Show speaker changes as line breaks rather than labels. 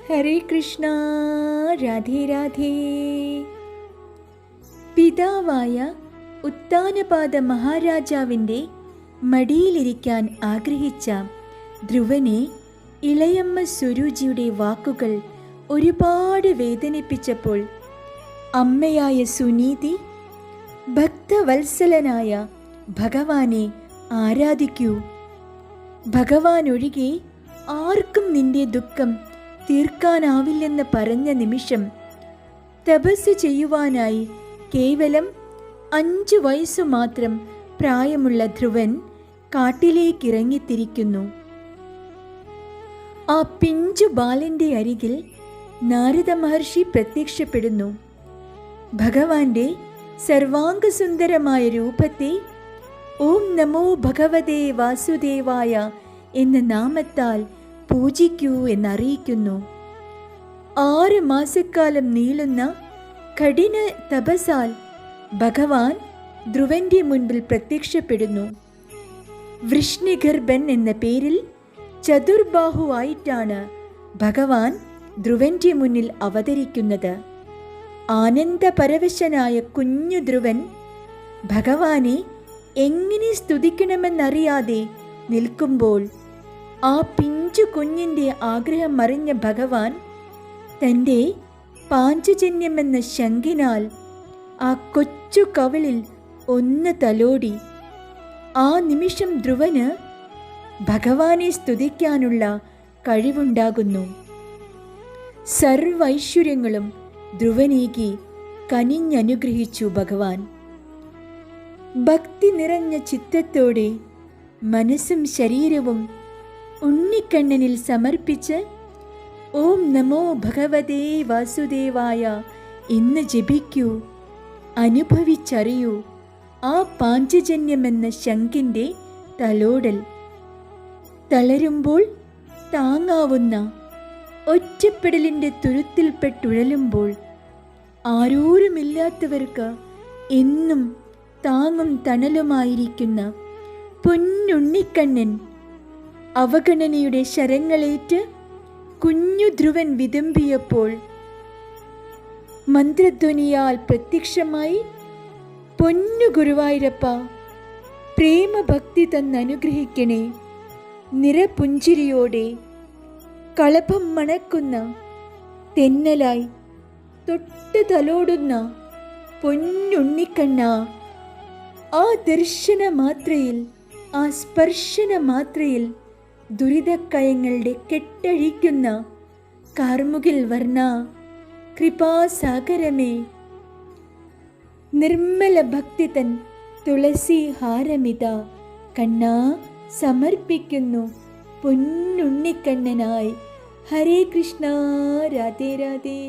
ഹരേ കൃഷ്ണ. രാധേ രാധേ. പിതാവായ ഉത്താനപാദ മഹാരാജാവിൻ്റെ മടിയിലിരിക്കാൻ ആഗ്രഹിച്ച ധ്രുവനെ ഇളയമ്മ സ്വരൂജിയുടെ വാക്കുകൾ ഒരുപാട് വേദനിപ്പിച്ചപ്പോൾ അമ്മയായ സുനീതി ഭക്തവത്സലനായ ഭഗവാനെ ആരാധിക്കൂ. ഭഗവാൻ ഒഴികെ ആർക്കും നിന്റെ ദുഃഖം തീർക്കാനാവില്ലെന്ന് പറഞ്ഞ നിമിഷം തപസ് ചെയ്യുവാനായി കേവലം 5 വയസ്സു മാത്രം പ്രായമുള്ള ധ്രുവൻ കാട്ടിലേക്കിറങ്ങിത്തിരിക്കുന്നു. ആ പിഞ്ചു ബാലന്റെ അരികിൽ നാരദ മഹർഷി പ്രത്യക്ഷപ്പെടുന്നു. ഭഗവാന്റെ സർവാംഗസുന്ദരമായ രൂപത്തെ ഓം നമോ ഭഗവതേ വാസുദേവായ എന്ന നാമത്താൽ പൂജിക്കൂ എന്നറിയിക്കുന്നു. 6 മാസക്കാലം നീളുന്ന കഠിന തപസാൽ ഭഗവാൻ ധ്രുവന്റെ മുൻപിൽ പ്രത്യക്ഷപ്പെടുന്നു. വൃഷ്ണിഗർഭൻ എന്ന പേരിൽ ചതുർബാഹുവായിട്ടാണ് ഭഗവാൻ ധ്രുവന്റെ മുന്നിൽ അവതരിക്കുന്നത്. ആനന്ദപരവശനായ കുഞ്ഞു ധ്രുവൻ ഭഗവാനെ എങ്ങനെ സ്തുതിക്കണമെന്നറിയാതെ നിൽക്കുമ്പോൾ ആ പിഞ്ചു കുഞ്ഞിൻ്റെ ആഗ്രഹം അറിഞ്ഞ ഭഗവാൻ തൻ്റെ പാഞ്ചജന്യമെന്ന ശംഖിനാൽ ആ കൊച്ചു കവിളിൽ ഒന്ന് തലോടി. ആ നിമിഷം ധ്രുവന് ഭഗവാനെ സ്തുതിക്കാനുള്ള കഴിവുണ്ടാകുന്നു. സർവൈശ്വര്യങ്ങളും ധ്രുവനേകി കനിഞ്ഞനുഗ്രഹിച്ചു ഭഗവാൻ. ഭക്തി നിറഞ്ഞ ചിത്തത്തോടെ മനസ്സും ശരീരവും ഉണ്ണിക്കണ്ണനിൽ സമർപ്പിച്ച് ഓം നമോ ഭഗവതേ വാസുദേവായ എന്ന് ജപിക്കൂ. അനുഭവിച്ചറിയൂ ആ പാഞ്ചജന്യമെന്ന ശംഖിൻ്റെ തലോടൽ. തളരുമ്പോൾ താങ്ങാവുന്ന ഒറ്റപ്പെടലിൻ്റെ തുരുത്തിൽപ്പെട്ടുഴലുമ്പോൾ ആരോരുമില്ലാത്തവർക്ക് എന്നും താങ്ങും തണലുമായിരിക്കുന്ന പൊന്നുണ്ണിക്കണ്ണൻ അവഗണനയുടെ ശരങ്ങളേറ്റ് കുഞ്ഞു ധ്രുവൻ വിതുമ്പിയപ്പോൾ മന്ത്രധ്വനിയാൽ പ്രത്യക്ഷമായി പൊന്നു ഗുരുവായൂരപ്പ പ്രേമഭക്തി തന്നനുഗ്രഹിക്കണേ. നിറപുഞ്ചിരിയോടെ കളഭം മണക്കുന്ന തെന്നലായി തൊട്ട് തലോടുന്ന പൊന്നുണ്ണിക്കണ്ണ, ആ ദർശന മാത്രയിൽ, ആ സ്പർശന മാത്രയിൽ ദുരിതക്കയങ്ങളുടെ കെട്ടഴിക്കുന്ന കാർമുകിൽ വർണ്ണ കൃപാസാഗരമേ, നിർമ്മല ഭക്തി തൻ തുളസി ഹാരമിത കണ്ണാ സമർപ്പിക്കുന്നു പൊന്നുണ്ണിക്കണ്ണനായി. ഹരേ കൃഷ്ണ. രാധേ രാധേ.